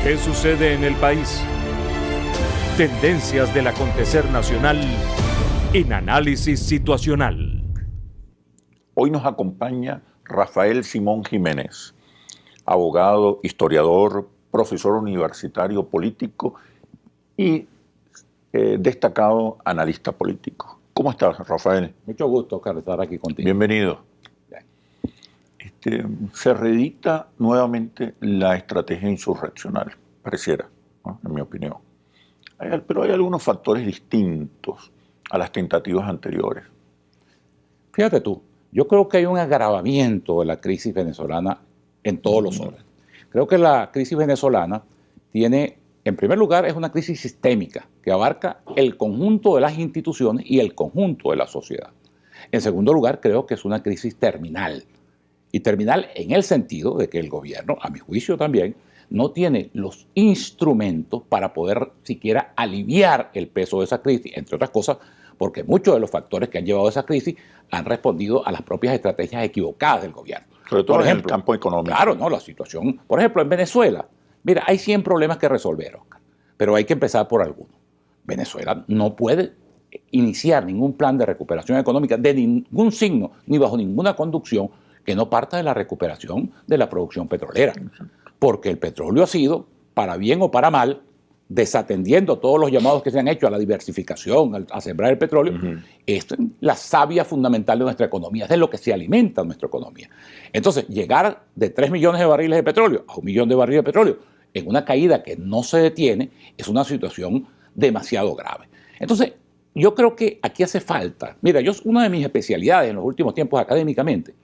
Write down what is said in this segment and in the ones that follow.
¿Qué sucede en el país? Tendencias del acontecer nacional en Análisis Situacional. Hoy nos acompaña Rafael Simón Jiménez, abogado, historiador, profesor universitario político y destacado analista político. ¿Cómo estás, Rafael? Mucho gusto, Oscar, estar aquí contigo. Bienvenido. Se reedita nuevamente la estrategia insurreccional, pareciera, ¿no? En mi opinión. Pero hay algunos factores distintos a las tentativas anteriores. Fíjate tú, yo creo que hay un agravamiento de la crisis venezolana en todos los órdenes. Creo que la crisis venezolana tiene, en primer lugar, es una crisis sistémica que abarca el conjunto de las instituciones y el conjunto de la sociedad. En segundo lugar, creo que es una crisis terminal. Y terminal en el sentido de que el gobierno, a mi juicio también, no tiene los instrumentos para poder siquiera aliviar el peso de esa crisis, entre otras cosas, porque muchos de los factores que han llevado a esa crisis han respondido a las propias estrategias equivocadas del gobierno. Sobre todo, por ejemplo, en el campo económico. Claro, no, la situación, por ejemplo, en Venezuela, mira, hay 100 problemas que resolver, Oscar, pero hay que empezar por algunos. Venezuela no puede iniciar ningún plan de recuperación económica de ningún signo, ni bajo ninguna conducción, que no parta de la recuperación de la producción petrolera. Porque el petróleo ha sido, para bien o para mal, desatendiendo todos los llamados que se han hecho a la diversificación, a sembrar el petróleo, esto es la savia fundamental de nuestra economía, es de lo que se alimenta nuestra economía. Entonces, llegar de 3 millones de barriles de petróleo a 1 millón de barriles de petróleo en una caída que no se detiene es una situación demasiado grave. Entonces, yo creo que aquí hace falta, mira, una de mis especialidades en los últimos tiempos académicamente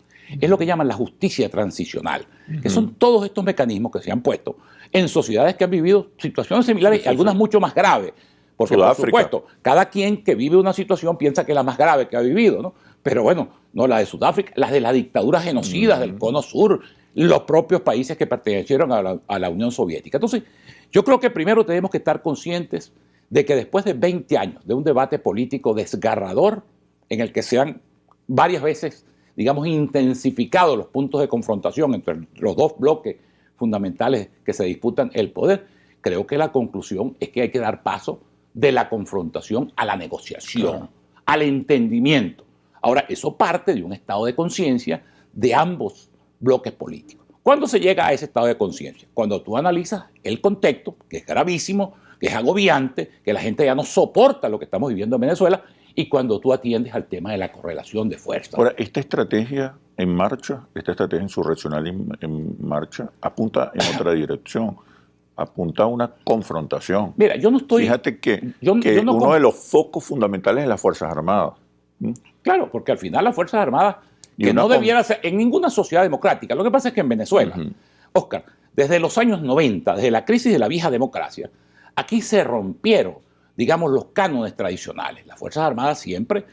es lo que llaman la justicia transicional, que son todos estos mecanismos que se han puesto en sociedades que han vivido situaciones similares y algunas mucho más graves. Porque, por supuesto, cada quien que vive una situación piensa que es la más grave que ha vivido, ¿no? Pero bueno, no la de Sudáfrica, las de la dictadura genocida del Cono Sur, los propios países que pertenecieron a la Unión Soviética. Entonces, yo creo que primero tenemos que estar conscientes de que después de 20 años de un debate político desgarrador, en el que se han varias veces, digamos, intensificado los puntos de confrontación entre los dos bloques fundamentales que se disputan el poder, creo que la conclusión es que hay que dar paso de la confrontación a la negociación, al entendimiento. Ahora, eso parte de un estado de conciencia de ambos bloques políticos. ¿Cuándo se llega a ese estado de conciencia? Cuando tú analizas el contexto, que es gravísimo, que es agobiante, que la gente ya no soporta lo que estamos viviendo en Venezuela, y cuando tú atiendes al tema de la correlación de fuerzas. Ahora, esta estrategia en marcha, esta estrategia insurreccional en marcha, apunta en otra dirección, apunta a una confrontación. Mira, yo no estoy... Fíjate que uno de los focos fundamentales es las Fuerzas Armadas. Claro, porque al final las Fuerzas Armadas, que no debiera ser en ninguna sociedad democrática. Lo que pasa es que en Venezuela, Oscar, desde los años 90, desde la crisis de la vieja democracia, aquí se rompieron, digamos, los cánones tradicionales. Las Fuerzas Armadas siempre,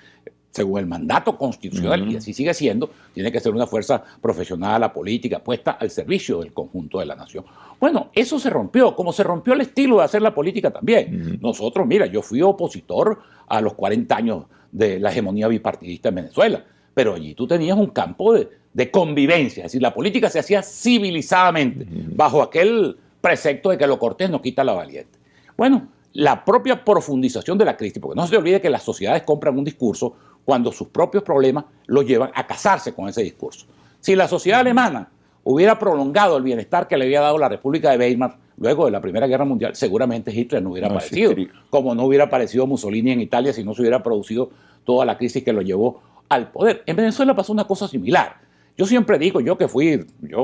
según el mandato constitucional, y así sigue siendo, tiene que ser una fuerza profesional, apolítica, puesta al servicio del conjunto de la nación. Bueno, eso se rompió, como se rompió el estilo de hacer la política también. Nosotros, mira, yo fui opositor a los 40 años de la hegemonía bipartidista en Venezuela, pero allí tú tenías un campo de convivencia, es decir, la política se hacía civilizadamente, bajo aquel precepto de que lo cortés no quita la valiente. Bueno, la propia profundización de la crisis, porque no se olvide que las sociedades compran un discurso cuando sus propios problemas los llevan a casarse con ese discurso. Si la sociedad alemana hubiera prolongado el bienestar que le había dado la República de Weimar luego de la Primera Guerra Mundial, seguramente Hitler no hubiera aparecido, como no hubiera aparecido Mussolini en Italia si no se hubiera producido toda la crisis que lo llevó al poder. En Venezuela pasó una cosa similar. Yo siempre digo, yo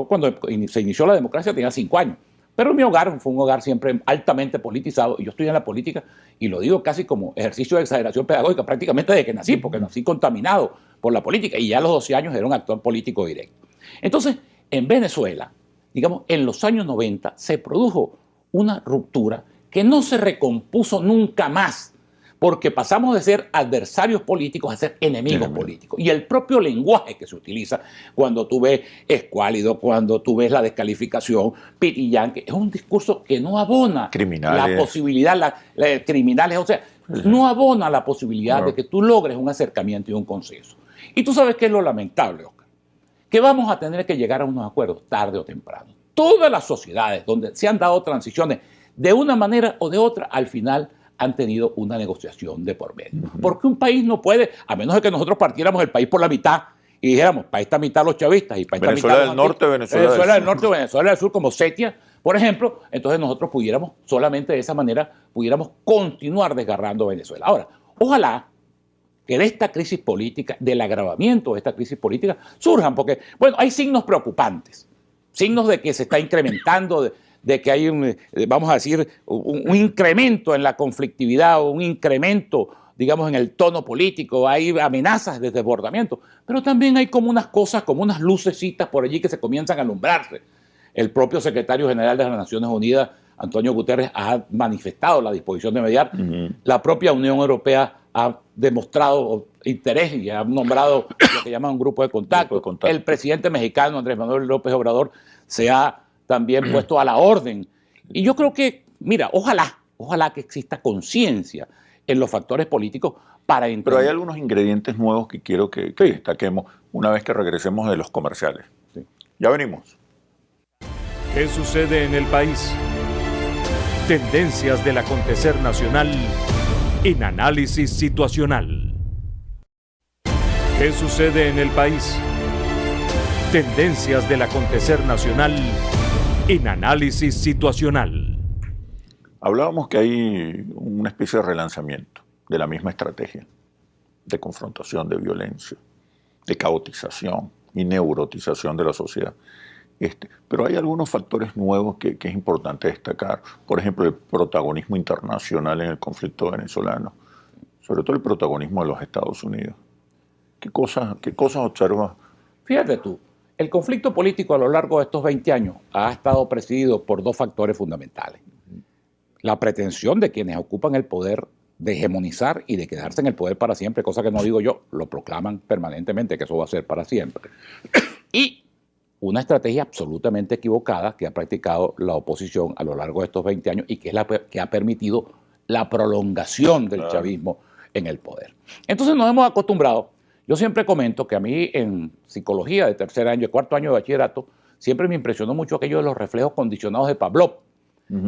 cuando se inició la democracia tenía 5 años, pero mi hogar fue un hogar siempre altamente politizado y yo estoy en la política y lo digo casi como ejercicio de exageración pedagógica prácticamente desde que nací, porque nací contaminado por la política y ya a los 12 años era un actor político directo. Entonces, en Venezuela, digamos, en los años 90 se produjo una ruptura que no se recompuso nunca más, porque pasamos de ser adversarios políticos a ser enemigos políticos. Y el propio lenguaje que se utiliza cuando tú ves escuálido, cuando tú ves la descalificación, pitillanque, es un discurso que no abona la posibilidad, criminales, o sea, no abona la posibilidad de que tú logres un acercamiento y un consenso. Y tú sabes qué es lo lamentable, Oscar, que vamos a tener que llegar a unos acuerdos tarde o temprano. todas las sociedades donde se han dado transiciones de una manera o de otra, al final han tenido una negociación de por medio. Porque un país no puede, a menos de que nosotros partiéramos el país por la mitad y dijéramos, para esta mitad los chavistas y para esta Venezuela mitad del norte, Venezuela del norte, Venezuela del sur, como Setia, por ejemplo, entonces nosotros pudiéramos, solamente de esa manera, pudiéramos continuar desgarrando Venezuela. Ahora, ojalá que de esta crisis política, del agravamiento de esta crisis política, surjan, porque, bueno, hay signos preocupantes, signos de que se está incrementando, de que hay, vamos a decir, un incremento en la conflictividad o un incremento, digamos, en el tono político, hay amenazas de desbordamiento, pero también hay como unas cosas, como unas lucecitas por allí que se comienzan a alumbrarse. El propio secretario general de las Naciones Unidas, Antonio Guterres, ha manifestado la disposición de mediar. La propia Unión Europea ha demostrado interés y ha nombrado lo que llaman un grupo de contacto. El presidente mexicano, Andrés Manuel López Obrador, se ha también puesto a la orden. Y yo creo que, mira, ojalá que exista conciencia en los factores políticos para entender. Pero hay algunos ingredientes nuevos que quiero que destaquemos una vez que regresemos de los comerciales. Sí. Ya venimos. ¿Qué sucede en el país? Tendencias del acontecer nacional en Análisis Situacional. ¿Qué sucede en el país? Tendencias del acontecer nacional en Análisis Situacional. Hablábamos que hay una especie de relanzamiento de la misma estrategia de confrontación, de violencia, de caotización y neurotización de la sociedad. Pero hay algunos factores nuevos que es importante destacar. Por ejemplo, el protagonismo internacional en el conflicto venezolano, sobre todo el protagonismo de los Estados Unidos. ¿Qué cosas observas? Fíjate tú, el conflicto político a lo largo de estos 20 años ha estado presidido por dos factores fundamentales. La pretensión de quienes ocupan el poder de hegemonizar y de quedarse en el poder para siempre, cosa que no digo yo, lo proclaman permanentemente que eso va a ser para siempre. Y una estrategia absolutamente equivocada que ha practicado la oposición a lo largo de estos 20 años y que es la que ha permitido la prolongación del chavismo en el poder. Entonces nos hemos acostumbrado. Yo siempre comento que a mí en psicología de tercer año, de cuarto año de bachillerato, siempre me impresionó mucho aquello de los reflejos condicionados de Pavlov,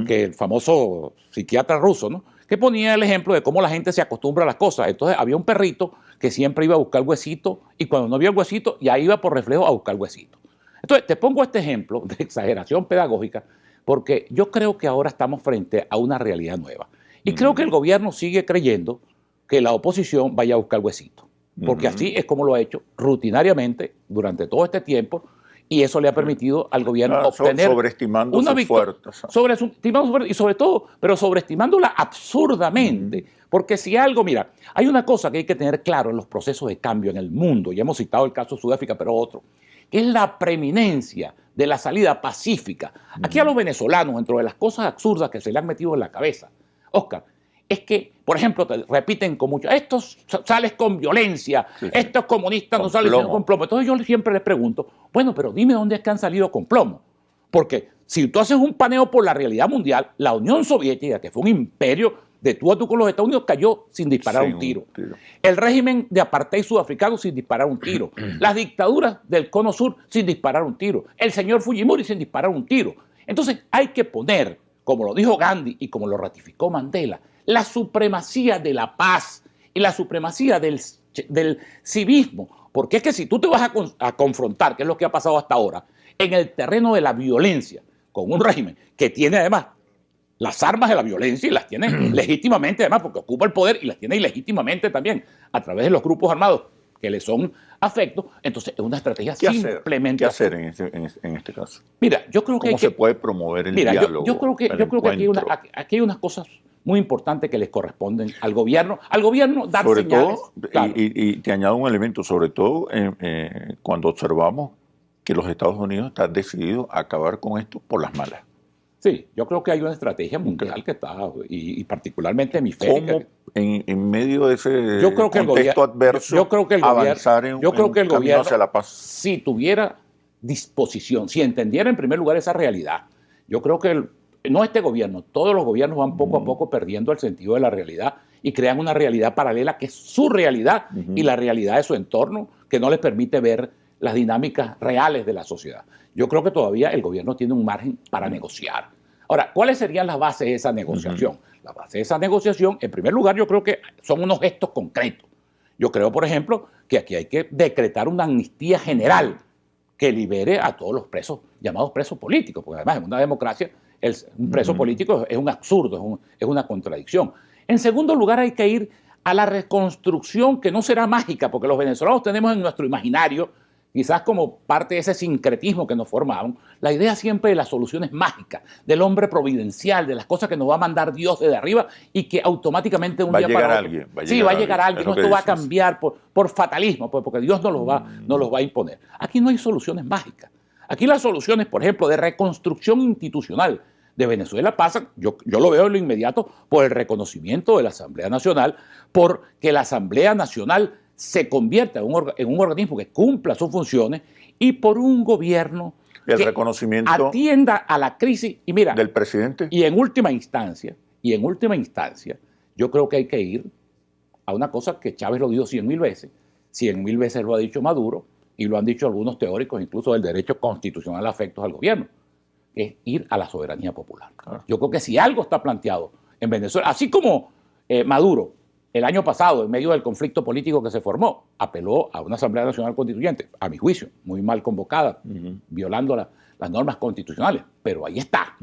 que el famoso psiquiatra ruso, ¿no? Que ponía el ejemplo de cómo la gente se acostumbra a las cosas. Entonces había un perrito que siempre iba a buscar huesito y cuando no había el huesito ya iba por reflejo a buscar huesito. Entonces te pongo este ejemplo de exageración pedagógica porque yo creo que ahora estamos frente a una realidad nueva. Y creo que el gobierno sigue creyendo que la oposición vaya a buscar huesito. Porque así es como lo ha hecho rutinariamente durante todo este tiempo y eso le ha permitido al gobierno obtener sobreestimando una victoria. Y sobre todo, pero sobreestimándola absurdamente. Porque si algo, mira, hay una cosa que hay que tener claro en los procesos de cambio en el mundo, y hemos citado el caso de Sudáfrica, pero otro, que es la preeminencia de la salida pacífica. Aquí a los venezolanos, dentro de las cosas absurdas que se le han metido en la cabeza, Oscar, es que, por ejemplo, te repiten con mucho, estos sales con violencia, estos comunistas no salen con plomo. Entonces yo siempre les pregunto, bueno, pero dime dónde es que han salido con plomo. Porque si tú haces un paneo por la realidad mundial, la Unión Soviética, que fue un imperio de tú a tú con los Estados Unidos, cayó sin disparar un tiro. El régimen de apartheid sudafricano sin disparar un tiro. Las dictaduras del Cono Sur sin disparar un tiro. El señor Fujimori sin disparar un tiro. Entonces hay que poner, como lo dijo Gandhi y como lo ratificó Mandela, la supremacía de la paz y la supremacía del civismo. Porque es que si tú te vas a confrontar, que es lo que ha pasado hasta ahora, en el terreno de la violencia, con un régimen que tiene además las armas de la violencia y las tiene legítimamente además porque ocupa el poder y las tiene ilegítimamente también a través de los grupos armados que le son afectos, entonces es una estrategia simplemente... ¿Qué hacer en este caso? Mira, yo creo que... ¿Cómo se puede promover el diálogo? Yo creo que aquí hay unas cosas muy importantes que les corresponden al gobierno dar sobre señales. Todo, claro. y te añado un elemento, sobre todo cuando observamos que los Estados Unidos están decididos a acabar con esto por las malas. Sí, yo creo que hay una estrategia mundial que está, y particularmente hemisférica. ¿Cómo en medio de ese contexto adverso avanzar en un camino hacia la paz? Si tuviera disposición, si entendiera en primer lugar esa realidad, yo creo que no este gobierno, todos los gobiernos van poco a poco perdiendo el sentido de la realidad y crean una realidad paralela que es su realidad y la realidad de su entorno que no les permite ver las dinámicas reales de la sociedad. Yo creo que todavía el gobierno tiene un margen para negociar. Ahora, ¿cuáles serían las bases de esa negociación? La base de esa negociación, en primer lugar, yo creo que son unos gestos concretos. Yo creo, por ejemplo, que aquí hay que decretar una amnistía general que libere a todos los presos, llamados presos políticos, porque además en una democracia un preso político es un absurdo, es una contradicción. En segundo lugar, hay que ir a la reconstrucción, que no será mágica, porque los venezolanos tenemos en nuestro imaginario, quizás como parte de ese sincretismo que nos formaron, la idea siempre de las soluciones mágicas, del hombre providencial, de las cosas que nos va a mandar Dios desde arriba y que automáticamente un día para otro... Va a llegar alguien. No, esto va a cambiar por fatalismo, porque Dios nos los va a imponer. Aquí no hay soluciones mágicas. Aquí las soluciones, por ejemplo, de reconstrucción institucional de Venezuela pasan, yo lo veo en lo inmediato, por el reconocimiento de la Asamblea Nacional, porque la Asamblea Nacional se convierta en un organismo que cumpla sus funciones y por un gobierno que atienda a la crisis y mira, del presidente. Y en última instancia, yo creo que hay que ir a una cosa que Chávez lo dijo 100.000 veces, 100.000 veces lo ha dicho Maduro y lo han dicho algunos teóricos incluso del derecho constitucional a afectos al gobierno, que es ir a la soberanía popular. Claro. Yo creo que si algo está planteado en Venezuela, así como Maduro el año pasado, en medio del conflicto político que se formó, apeló a una Asamblea Nacional Constituyente, a mi juicio, muy mal convocada, violando las normas constitucionales, pero ahí está.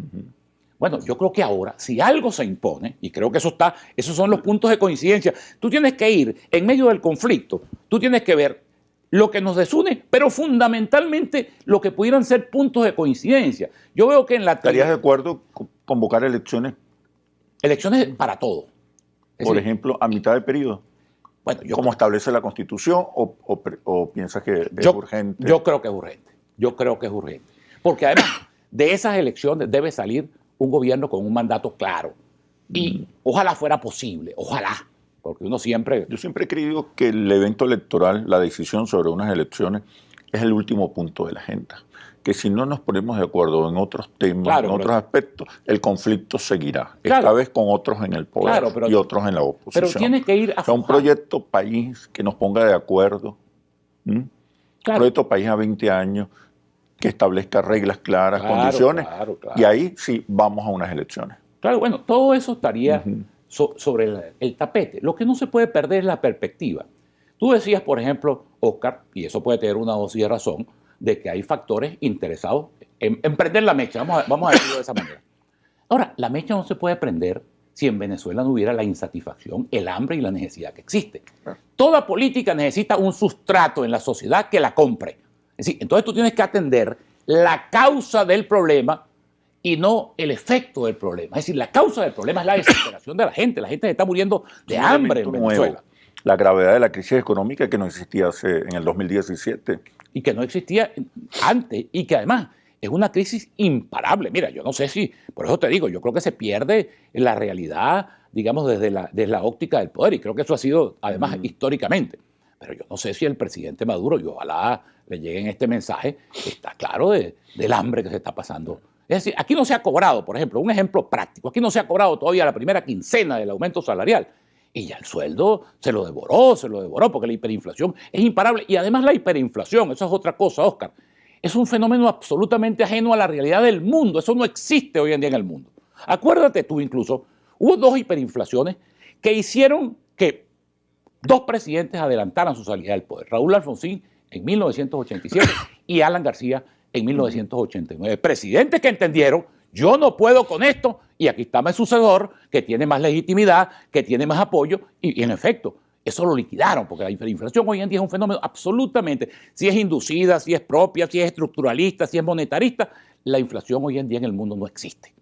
Bueno, yo creo que ahora, si algo se impone, y creo que esos son los puntos de coincidencia, tú tienes que ir en medio del conflicto, tú tienes que ver lo que nos desune, pero fundamentalmente lo que pudieran ser puntos de coincidencia. Yo veo que en la... ¿Estarías de acuerdo con convocar elecciones? Elecciones para todo. Por ejemplo, a mitad de periodo. Bueno, ¿cómo establece la Constitución o piensas que es urgente? Yo creo que es urgente. Porque además de esas elecciones debe salir un gobierno con un mandato claro. Y ojalá fuera posible, ojalá. Porque yo siempre he creído que el evento electoral, la decisión sobre unas elecciones, es el último punto de la agenda. Que si no nos ponemos de acuerdo en otros temas, en otros aspectos, el conflicto seguirá. Esta vez con otros en el poder y otros en la oposición. Pero tiene que ir a un proyecto país que nos ponga de acuerdo. Un proyecto país a 20 años que establezca reglas claras, condiciones. Y ahí sí vamos a unas elecciones. Claro, bueno, todo eso estaría sobre el tapete. Lo que no se puede perder es la perspectiva. Tú decías, por ejemplo, Oscar, y eso puede tener una dosis de razón, de que hay factores interesados en prender la mecha, vamos a decirlo de esa manera. Ahora, la mecha no se puede prender si en Venezuela no hubiera la insatisfacción, el hambre y la necesidad que existe. Toda política necesita un sustrato en la sociedad que la compre. Es decir, entonces tú tienes que atender la causa del problema y no el efecto del problema. Es decir, la causa del problema es la desesperación de la gente se está muriendo de hambre en Venezuela. La gravedad de la crisis económica que no existía en el 2017. Y que no existía antes, y que además es una crisis imparable. Mira, yo no sé si, por eso te digo, yo creo que se pierde la realidad, digamos, desde la óptica del poder, y creo que eso ha sido, además, históricamente. Pero yo no sé si el presidente Maduro, y ojalá le lleguen este mensaje, está claro del hambre que se está pasando. Es decir, aquí no se ha cobrado, por ejemplo, un ejemplo práctico, aquí no se ha cobrado todavía la primera quincena del aumento salarial. Y ya el sueldo se lo devoró, porque la hiperinflación es imparable. Y además la hiperinflación, eso es otra cosa, Oscar, es un fenómeno absolutamente ajeno a la realidad del mundo. Eso no existe hoy en día en el mundo. Acuérdate tú incluso, hubo 2 hiperinflaciones que hicieron que 2 presidentes adelantaran su salida del poder. Raúl Alfonsín en 1987 y Alan García en 1989. Presidentes que entendieron, yo no puedo con esto, y aquí está mi sucesor, que tiene más legitimidad, que tiene más apoyo, y en efecto, eso lo liquidaron, porque la hiperinflación hoy en día es un fenómeno absolutamente, si es inducida, si es propia, si es estructuralista, si es monetarista, la inflación hoy en día en el mundo no existe.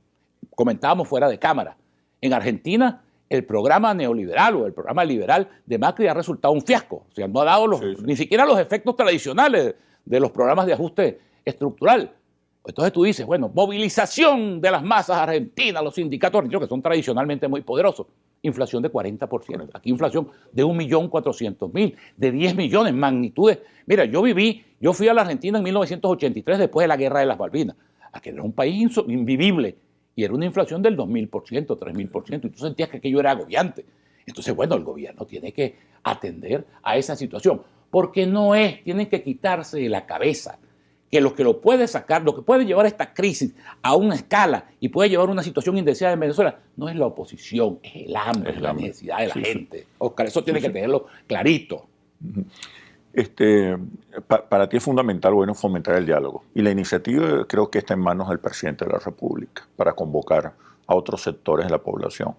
Comentábamos fuera de cámara, en Argentina el programa neoliberal o el programa liberal de Macri ha resultado un fiasco, o sea, no ha dado ni siquiera los efectos tradicionales de los programas de ajuste estructural. Entonces tú dices, bueno, movilización de las masas argentinas, los sindicatos argentinos que son tradicionalmente muy poderosos, inflación de 40%, aquí inflación de 1.400.000, de 10 millones, magnitudes. Mira, yo fui a la Argentina en 1983 después de la Guerra de las Malvinas, aquel era un país invivible y era una inflación del 2.000%, 3.000%, y tú sentías que aquello era agobiante. Entonces, bueno, el gobierno tiene que atender a esa situación. porque no es, tienen que quitarse de la cabeza que lo puede sacar, lo que puede llevar esta crisis a una escala y puede llevar a una situación indeseada en Venezuela, no es la oposición, es el hambre, es la necesidad de la gente. Sí. Oscar, eso tiene que tenerlo clarito. Para ti es fundamental, bueno, fomentar el diálogo. Y la iniciativa creo que está en manos del presidente de la República para convocar a otros sectores de la población.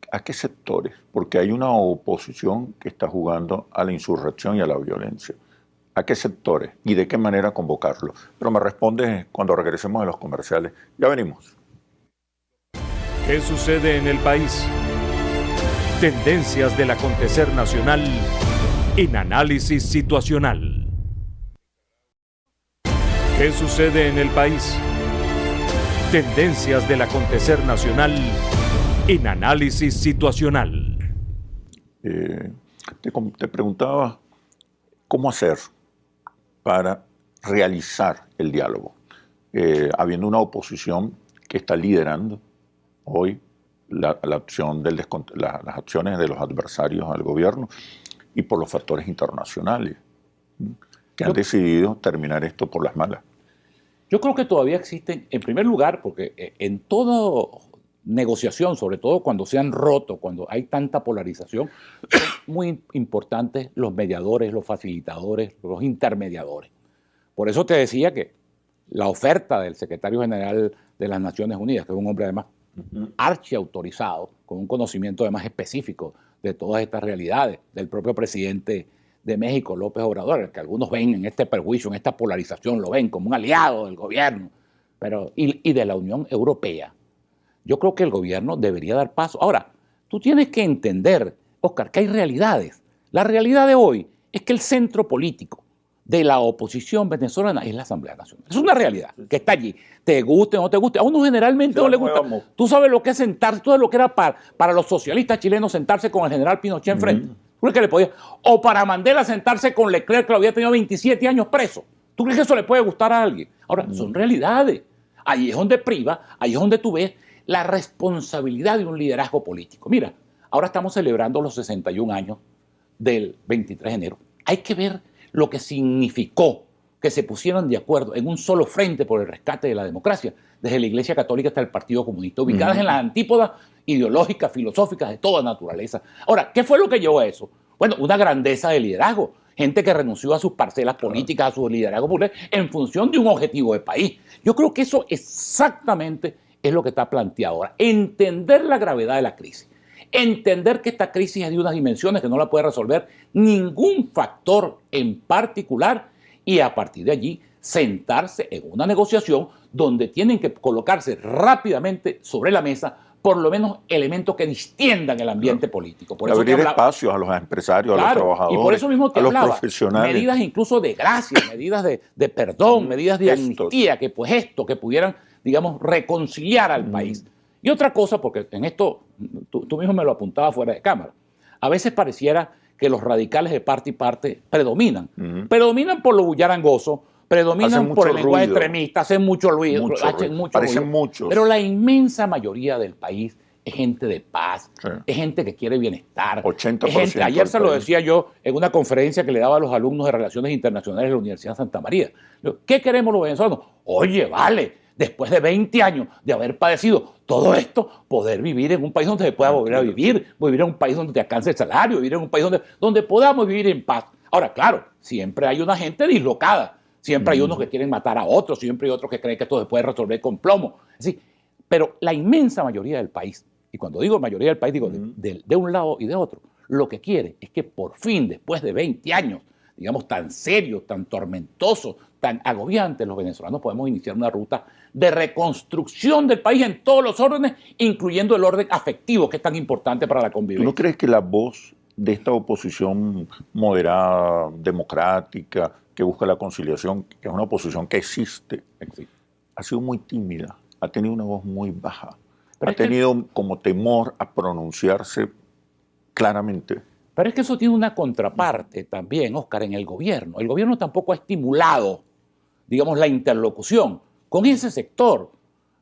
¿A qué sectores? Porque hay una oposición que está jugando a la insurrección y a la violencia. ¿A qué sectores y de qué manera convocarlos? Pero me respondes cuando regresemos de los comerciales. Ya venimos. ¿Qué sucede en el país? Tendencias del acontecer nacional en Análisis Situacional. ¿Qué sucede en el país? Tendencias del acontecer nacional en Análisis Situacional. Te preguntaba cómo hacer para realizar el diálogo, habiendo una oposición que está liderando hoy las acciones de los adversarios al gobierno y por los factores internacionales que han decidido terminar esto por las malas. Yo creo que todavía existen, en primer lugar, porque en toda negociación, sobre todo cuando se han roto, cuando hay tanta polarización, son muy importantes los mediadores, los facilitadores, los intermediadores. Por eso te decía que la oferta del secretario general de las Naciones Unidas, que es un hombre además archiautorizado, con un conocimiento además específico de todas estas realidades, del propio presidente de México, López Obrador, que algunos ven en este perjuicio, en esta polarización, lo ven como un aliado del gobierno, y de la Unión Europea. Yo creo que el gobierno debería dar paso. Ahora, tú tienes que entender, Oscar, que hay realidades. La realidad de hoy es que el centro político de la oposición venezolana es la Asamblea Nacional. Es una realidad que está allí. Te guste o no te guste. A uno generalmente no le gusta. Tú sabes lo que es sentarse, tú sabes lo que era para los socialistas chilenos sentarse con el general Pinochet enfrente. ¿Tú crees que le podía? O para Mandela sentarse con Leclerc, que lo había tenido 27 años preso. ¿Tú crees que eso le puede gustar a alguien? Ahora, son realidades. Ahí es donde priva, ahí es donde tú ves la responsabilidad de un liderazgo político. Mira, ahora estamos celebrando los 61 años del 23 de enero. Hay que ver lo que significó que se pusieran de acuerdo en un solo frente por el rescate de la democracia, desde la Iglesia Católica hasta el Partido Comunista, ubicadas en las antípodas ideológicas, filosóficas de toda naturaleza. Ahora, ¿qué fue lo que llevó a eso? Bueno, una grandeza de liderazgo. Gente que renunció a sus parcelas políticas, a su liderazgo público, en función de un objetivo de país. Yo creo que eso exactamente es lo que está planteado ahora. Entender la gravedad de la crisis. Entender que esta crisis es de unas dimensiones que no la puede resolver ningún factor en particular y a partir de allí sentarse en una negociación donde tienen que colocarse rápidamente sobre la mesa por lo menos elementos que distiendan el ambiente político. Por eso abrir espacios a los empresarios, a los trabajadores, y por eso mismo te a los hablaba, profesionales. Medidas incluso de gracia, medidas de perdón, medidas de amnistía, que pudieran, digamos, reconciliar al país. Y otra cosa, porque en esto tú mismo me lo apuntabas fuera de cámara, a veces pareciera que los radicales de parte y parte predominan. Predominan por lo bullarangoso, predominan por el lenguaje extremista, hacen mucho ruido, parecen muchos. Pero la inmensa mayoría del país es gente de paz, es gente que quiere bienestar. 80%. Ayer se lo decía yo en una conferencia que le daba a los alumnos de Relaciones Internacionales de la Universidad de Santa María. ¿Qué queremos los venezolanos? Oye, vale, después de 20 años de haber padecido todo esto, poder vivir en un país donde se pueda volver a vivir en un país donde te alcance el salario, vivir en un país donde podamos vivir en paz. Ahora, claro, siempre hay una gente dislocada, siempre hay unos que quieren matar a otros, siempre hay otros que creen que esto se puede resolver con plomo. Sí, pero la inmensa mayoría del país, y cuando digo mayoría del país, digo de un lado y de otro, lo que quiere es que por fin, después de 20 años, digamos, tan serios, tan tormentosos, tan agobiantes, los venezolanos podemos iniciar una ruta de reconstrucción del país en todos los órdenes, incluyendo el orden afectivo, que es tan importante para la convivencia. ¿Tú no crees que la voz de esta oposición moderada, democrática, que busca la conciliación, que es una oposición que existe, ha sido muy tímida, ha tenido una voz muy baja, ha tenido como temor a pronunciarse claramente? Pero es que eso tiene una contraparte también, Oscar, en el gobierno. El gobierno tampoco ha estimulado, digamos, la interlocución con ese sector.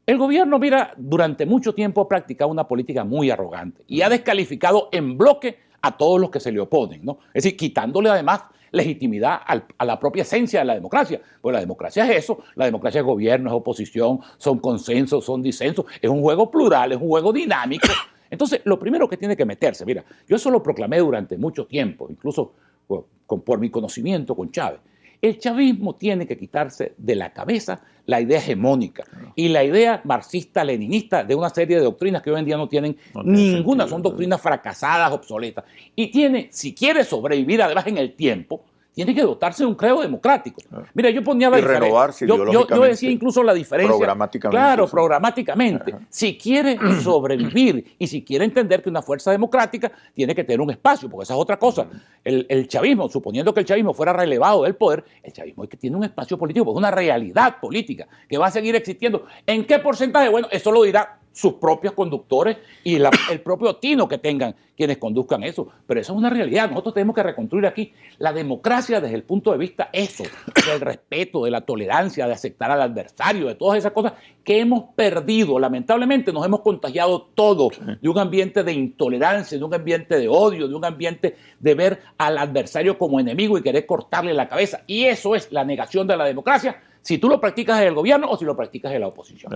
El gobierno, mira, durante mucho tiempo ha practicado una política muy arrogante y ha descalificado en bloque a todos los que se le oponen, ¿no? Es decir, quitándole además legitimidad a la propia esencia de la democracia. Pues la democracia es eso, la democracia es gobierno, es oposición, son consensos, son disensos, es un juego plural, es un juego dinámico. Entonces, lo primero que tiene que meterse, mira, yo eso lo proclamé durante mucho tiempo, incluso por mi conocimiento con Chávez. El chavismo tiene que quitarse de la cabeza la idea hegemónica y la idea marxista-leninista de una serie de doctrinas que hoy en día no tienen ninguna, son doctrinas fracasadas, obsoletas. Y tiene, si quiere sobrevivir además en el tiempo, tiene que dotarse de un credo democrático. Mira, yo ponía la diferencia. Yo decía incluso la diferencia. Programáticamente. Claro, programáticamente. Ajá. Si quiere sobrevivir y si quiere entender que una fuerza democrática tiene que tener un espacio, porque esa es otra cosa. El chavismo, suponiendo que el chavismo fuera relevado del poder, el chavismo es que tiene un espacio político, pues una realidad política que va a seguir existiendo. ¿En qué porcentaje? Bueno, eso lo dirá sus propios conductores y el propio tino que tengan quienes conduzcan eso. Pero eso es una realidad. Nosotros tenemos que reconstruir aquí la democracia desde el punto de vista del respeto, de la tolerancia, de aceptar al adversario, de todas esas cosas que hemos perdido. Lamentablemente nos hemos contagiado todos de un ambiente de intolerancia, de un ambiente de odio, de un ambiente de ver al adversario como enemigo y querer cortarle la cabeza. Y eso es la negación de la democracia, si tú lo practicas en el gobierno o si lo practicas en la oposición.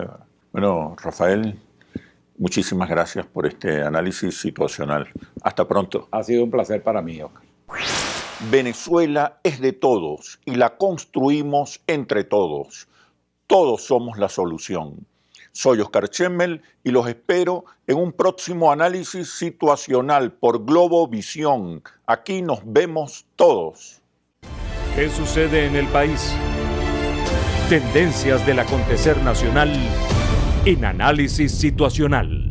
Bueno, Rafael, muchísimas gracias por este análisis situacional. Hasta pronto. Ha sido un placer para mí, Oscar. Venezuela es de todos y la construimos entre todos. Todos somos la solución. Soy Oscar Chemmel y los espero en un próximo análisis situacional por Globovisión. Aquí nos vemos todos. ¿Qué sucede en el país? Tendencias del acontecer nacional en Análisis Situacional.